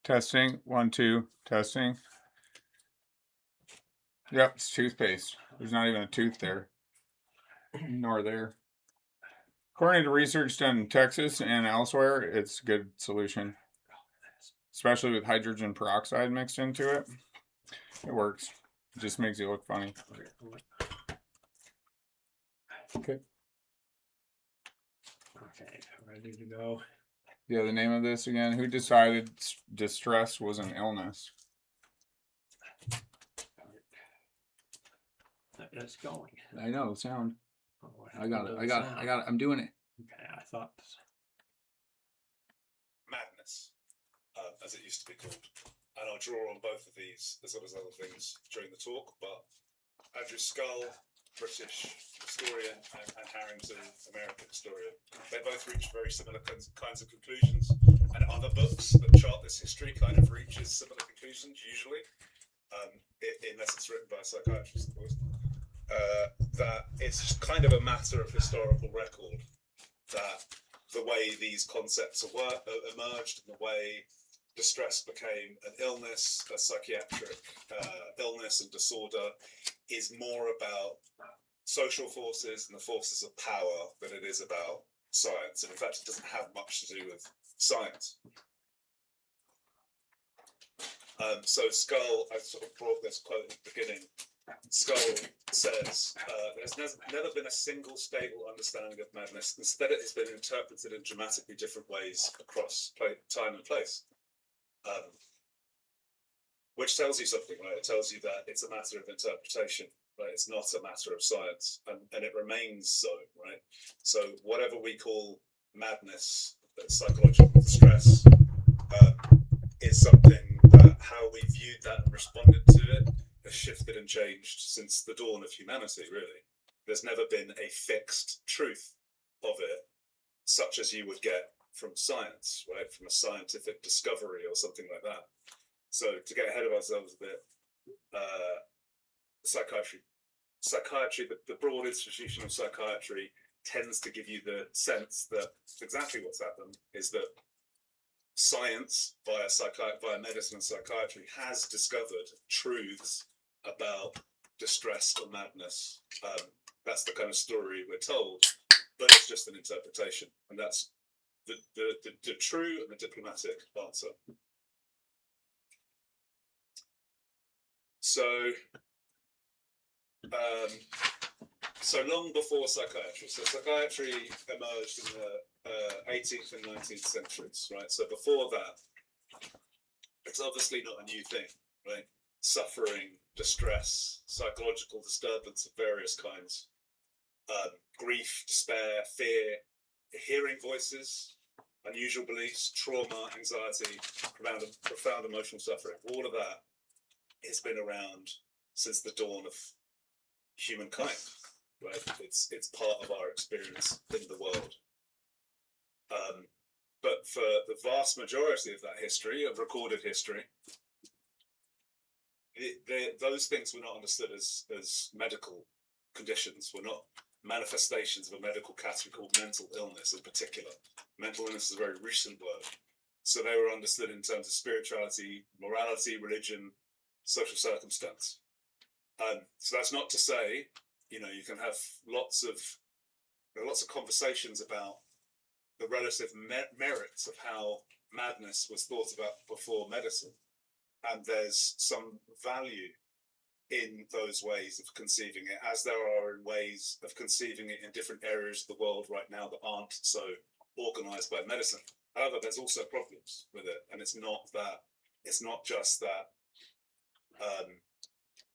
Testing. 1, 2. Testing. Yep, it's toothpaste. There's not even a tooth there. Nor there. According to research done in Texas and elsewhere, it's a good solution. Especially with hydrogen peroxide mixed into it. It works. It just makes you look funny. Okay. Okay, ready to go. Yeah, the name of this again. Who decided distress was an illness? It's going. I know, sound. Oh, I got it. I'm doing it. Okay, I thought. Madness, as it used to be called. And I'll draw on both of these as well as other things during the talk, but Andrew Scull, British historian, and Harrington, American historian, they both reach very similar kinds of conclusions, and other books that chart this history kind of reaches similar conclusions, usually, unless it's written by a psychiatrist, of course, that it's just kind of a matter of historical record that the way these concepts emerged and the way distress became an illness, a psychiatric illness and disorder, is more about social forces and the forces of power than it is about science. And in fact, it doesn't have much to do with science. So Scull, I sort of brought this quote at the beginning. Scull says, there's never been a single stable understanding of madness. Instead, it has been interpreted in dramatically different ways across time and place. Which tells you something, right? It tells you that it's a matter of interpretation, right? It's not a matter of science, and it remains so, right? So whatever we call madness, psychological distress, is something that how we viewed that and responded to it has shifted and changed since the dawn of humanity, really. There's never been a fixed truth of it, such as you would get from science, right? From a scientific discovery or something like that. So to get ahead of ourselves a bit, psychiatry, the broad institution of psychiatry tends to give you the sense that exactly what's happened is that science via medicine and psychiatry has discovered truths about distress or madness. That's the kind of story we're told, but it's just an interpretation, and that's the true and the diplomatic answer. So long before psychiatry. So psychiatry emerged in the 18th and 19th centuries, right? So before that, it's obviously not a new thing, right? Suffering, distress, psychological disturbance of various kinds, grief, despair, fear, hearing voices, unusual beliefs, trauma, anxiety, profound emotional suffering. All of that has been around since the dawn of humankind, right? It's part of our experience in the world. But for the vast majority of that history, of recorded history, those things were not understood as medical conditions, were not manifestations of a medical category called mental illness in particular. Mental illness is a very recent word. So they were understood in terms of spirituality, morality, religion, social circumstance. So that's not to say, you know, you can have lots of conversations about the relative merits of how madness was thought about before medicine. And there's some value in those ways of conceiving it, as there are in ways of conceiving it in different areas of the world right now that aren't so organized by medicine. However, there's also problems with it, and it's not just that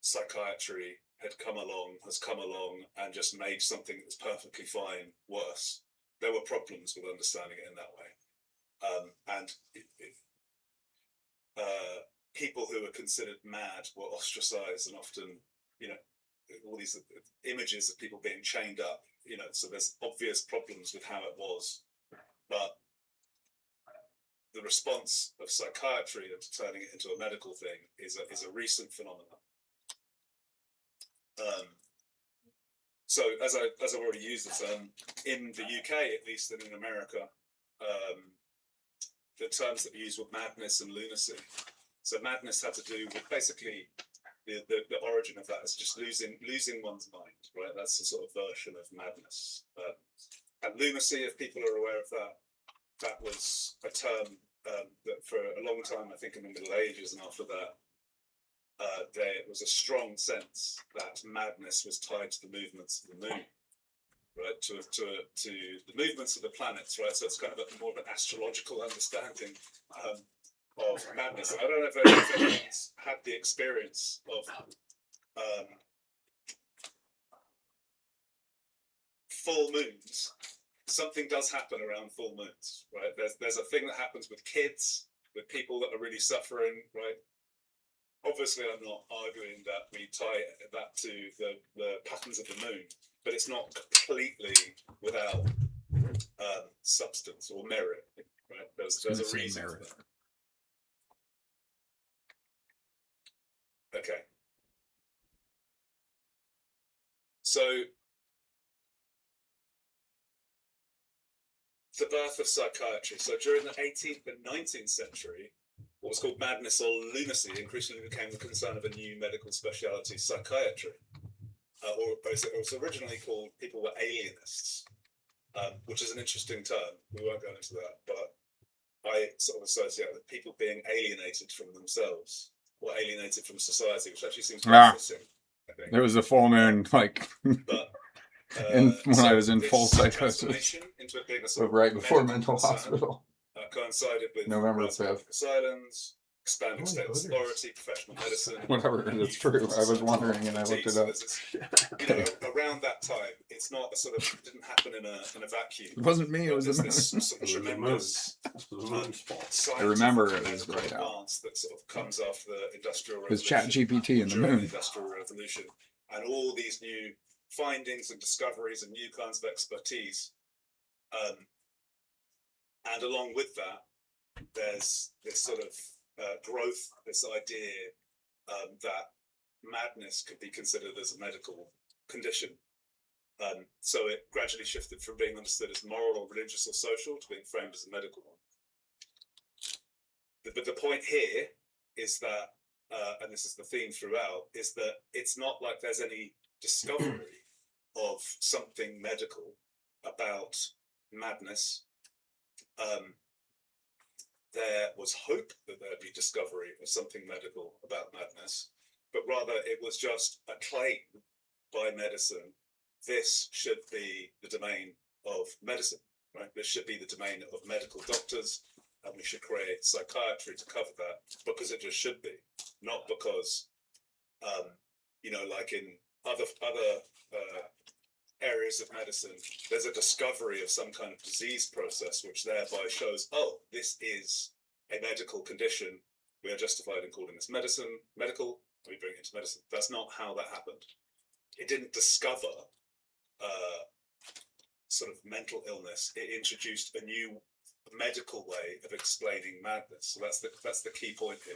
psychiatry has come along and just made something that's perfectly fine worse. There were problems with understanding it in that way, and people who were considered mad were ostracized, and often, you know, all these images of people being chained up, you know, so there's obvious problems with how it was, but the response of psychiatry into turning it into a medical thing is a recent phenomenon. So as I've already used the term, in the UK at least, and in America, the terms that we used were madness and lunacy. So madness had to do with basically the origin of that is just losing one's mind, right? That's the sort of version of madness. And lunacy, if people are aware of that, that was a term that for a long time, I think in the Middle Ages and after that, there was a strong sense that madness was tied to the movements of the moon, right? To the movements of the planets, right? So it's kind of more of an astrological understanding of madness. I don't know if anyone's had the experience of full moons. Something does happen around full moons, right? There's a thing that happens with kids, with people that are really suffering, right? Obviously, I'm not arguing that we tie that to the patterns of the moon, but it's not completely without substance or merit, right? There's a reason for that. Okay. So the birth of psychiatry. So during the 18th and 19th century, what was called madness or lunacy increasingly became the concern of a new medical speciality, psychiatry. Or it was originally called people were alienists, which is an interesting term. We won't go into that, but I sort of associate with people being alienated from themselves or alienated from society, which actually seems quite interesting, I think. There was a full moon, like, But when I was in full psychosis, transformation into it being a sort of right before medical mental concern, hospital. Coincided with November public 5th. asylums, expanding state authority, professional medicine. Whatever, it's true. I was wondering and I looked it up. You know, around that time, it's not a sort of, it didn't happen in a vacuum. It wasn't me, it was There's the this moon. sort of tremendous I remember it was right right out. advance that sort of comes after the Industrial It was Revolution. ChatGPT in the during moon. the Industrial Revolution, and all these new findings and discoveries and new kinds of expertise. And along with that, there's this sort of growth, this idea that madness could be considered as a medical condition. So it gradually shifted from being understood as moral or religious or social to being framed as a medical one. But the point here is that, and this is the theme throughout, is that it's not like there's any discovery of something medical about madness. There was hope that there'd be discovery of something medical about madness, but rather it was just a claim by medicine. This should be the domain of medicine, right? This should be the domain of medical doctors, and we should create psychiatry to cover that because it just should be, not because, you know, like in other areas of medicine, there's a discovery of some kind of disease process, which thereby shows, oh, this is a medical condition. We are justified in calling this medical. We bring it into medicine. That's not how that happened. It didn't discover sort of mental illness. It introduced a new medical way of explaining madness. So that's the key point here.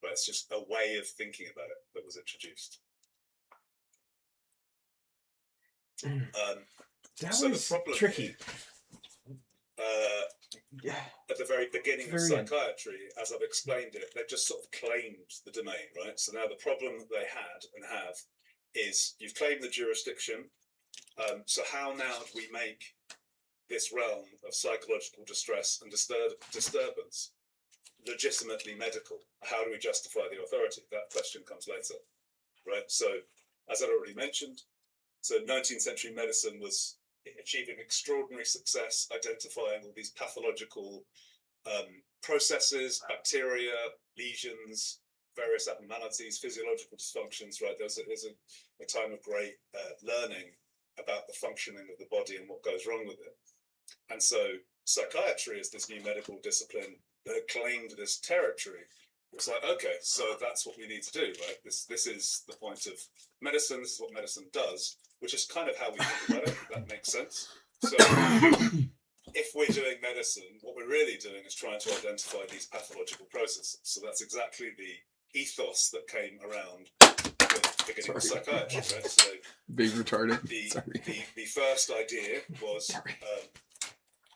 But it's just a way of thinking about it that was introduced. That so was the problem tricky. Here, at the very beginning of psychiatry, as I've explained it, they just sort of claimed the domain, right? So now the problem that they had and have is you've claimed the jurisdiction. So how now do we make this realm of psychological distress and disturbance legitimately medical? How do we justify the authority? That question comes later, right? So as I'd already mentioned, so 19th century medicine was achieving extraordinary success, identifying all these pathological processes, bacteria, lesions, various abnormalities, physiological dysfunctions, right? There's a time of great learning about the functioning of the body and what goes wrong with it. And so psychiatry is this new medical discipline that claimed this territory. It's like, okay, so that's what we need to do, right? This is the point of medicine. This is what medicine does, which is kind of how we think about it. If that makes sense. So if we're doing medicine, what we're really doing is trying to identify these pathological processes. So that's exactly the ethos that came around with the beginning of psychiatry, right? So being retarded. the first idea was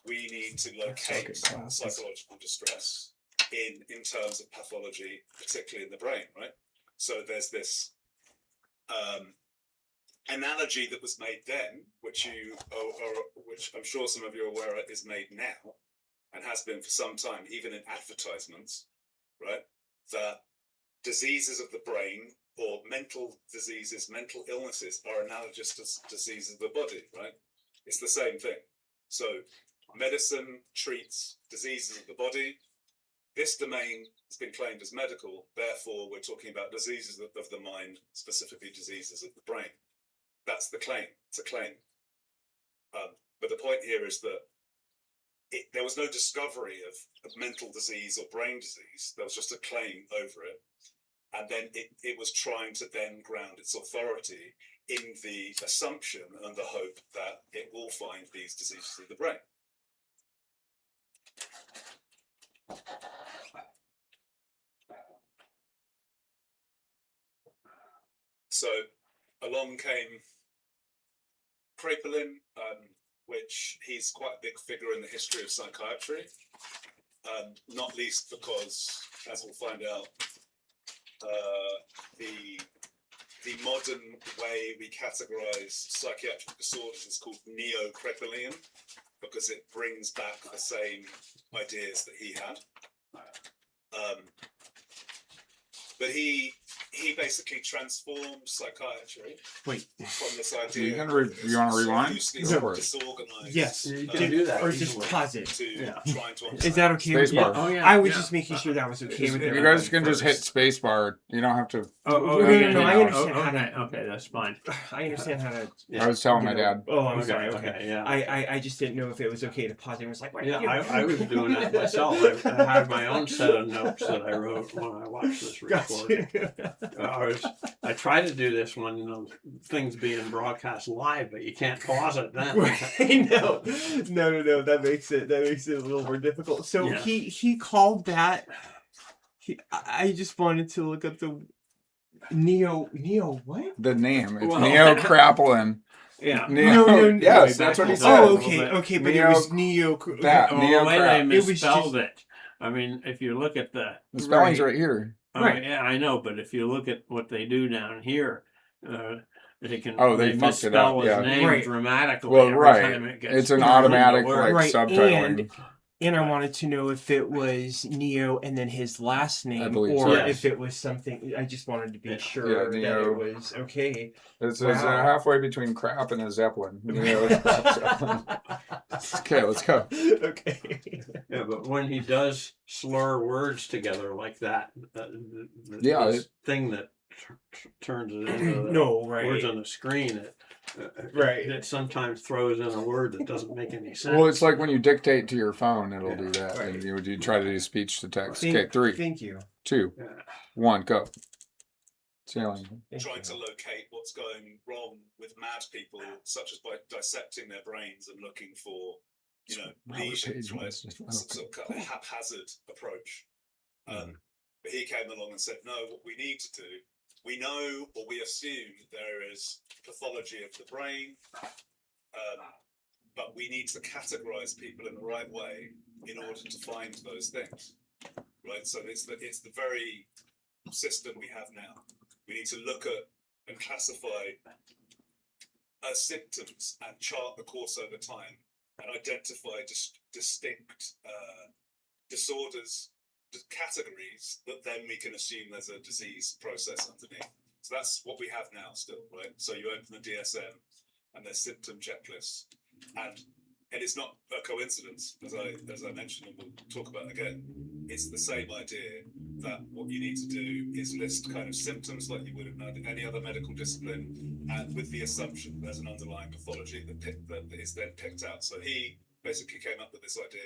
we need to That's so locate good classes. psychological distress in terms of pathology, particularly in the brain, right? So there's this analogy that was made then, which which I'm sure some of you are aware of, is made now and has been for some time, even in advertisements, right? That diseases of the brain or mental diseases, mental illnesses are analogous to diseases of the body, right? It's the same thing. So medicine treats diseases of the body. This domain has been claimed as medical, therefore we're talking about diseases of the mind, specifically diseases of the brain. That's the claim. It's a claim. But the point here is that there was no discovery of mental disease or brain disease. There was just a claim over it. And then it was trying to then ground its authority in the assumption and the hope that it will find these diseases of the brain. So along came Kraepelin, which he's quite a big figure in the history of psychiatry, not least because, as we'll find out, the modern way we categorize psychiatric disorders is called neo-Kraepelian, because it brings back the same ideas that he had. But he basically transformed psychiatry Wait. from this idea. You want to rewind? Loosely Go for it. disorganized. Yes, You can do that or just easily. pause it. To Yeah. trying to Is that okay with Spacebar. you? Oh yeah. I was yeah. just making sure that was okay with You you. guys can just hit spacebar. You don't have to. Oh, No, okay. no, I understand how okay, okay, that's fine. I understand how to. Yeah. I was telling my you know- dad. Oh, I'm Okay, sorry. okay, Okay. yeah. I just didn't know if it was okay to pause it. It was like, what? Yeah, I was doing that myself. I had my own set of notes that I wrote when I watched this recording. I tried to do this when things being broadcast live, but you can't pause it then. No. That makes it a little more difficult. So Yeah. he called that. I just wanted to look up the neo what? The name. It's Well- Neo Kraepelin. Yeah. No. Yes, that's what he said. Oh, a okay, little bit. okay, but Neo- it was neo. that. Oh, Neo the way crap. they It was misspelled just- it. I mean, if you look at the The spelling's Right. right here. Right. yeah, I know, but if you look at what they do down here, they can They fucked it misspell up, his yeah. name Right. dramatically Well, every right. time it gets It's an put on the automatic word. Right, subtitling. And I wanted to know if it was Neo and then his last name, believe or so. Yes. if it was something. I just wanted to be Yeah. sure Yeah, that Neo. it was okay. It's Wow. halfway between crap and a zeppelin. Okay, let's go. Okay. Yeah, but when he does slur words together like that, Yeah, this thing that turns it into the No, words right. on the screen, Right. it sometimes throws in a word that doesn't make any sense. Well, it's like when you dictate to your phone, it'll Yeah, do that. right. And you try to do speech to text. Thank, Okay, 3, Thank you. 2, Yeah. 1, go. Sailing. Thank trying you. to locate what's going wrong with mad people, such as by dissecting their brains and looking for, Robert lesions, Page right? wants to- Some sort of kind of haphazard approach. But he came along and said, no, what we need to do, we know or we assume there is pathology of the brain, but we need to categorize people in the right way in order to find those things, right? So it's the very system we have now. We need to look at and classify symptoms and chart the course over time and identify distinct disorders, categories that then we can assume there's a disease process underneath. So that's what we have now still, right? So you open the DSM and there's symptom checklists, and it's not a coincidence, as I mentioned and we'll talk about again. It's the same idea that what you need to do is list kind of symptoms like you would have known in any other medical discipline, and with the assumption there's an underlying pathology that is then picked out. So he basically came up with this idea,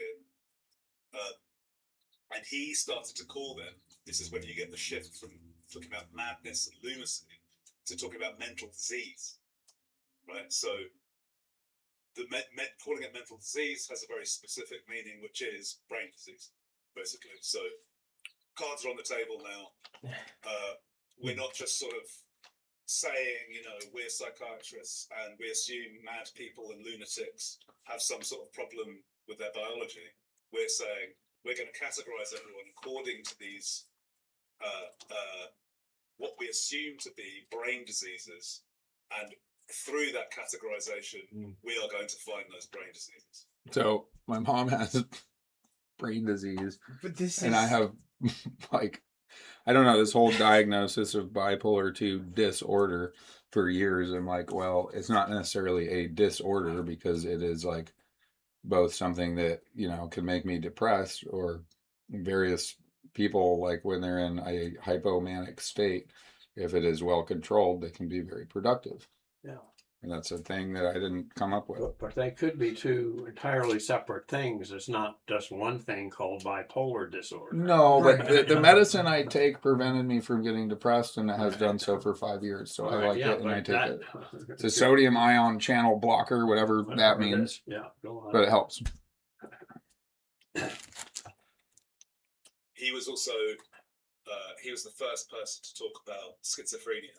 and he started to call them. This is when you get the shift from talking about madness and lunacy to talking about mental disease, right? So calling it mental disease has a very specific meaning, which is brain disease, basically. So cards are on the table now. We're not just sort of saying, we're psychiatrists and we assume mad people and lunatics have some sort of problem with their biology. We're saying we're going to categorize everyone according to these what we assume to be brain diseases, and through that categorization, we are going to find those brain diseases. So my mom has brain disease, But this and is I have like, I don't know, this whole diagnosis of bipolar 2 disorder for years. I'm like, well, it's not necessarily a disorder because it is like both something that, you know, can make me depressed, or various people, like when they're in a hypomanic state, if it is well controlled, they can be very productive. Yeah. And that's a thing that I didn't come up with. But they could be two entirely separate things. It's not just one thing called bipolar disorder. No, but Right. the medicine I take prevented me from getting depressed, and it has done so for 5 years. So I like it, and I take it. It's a sodium ion channel blocker, whatever that means, Yeah, go on. but it helps. He was also he was the first person to talk about schizophrenia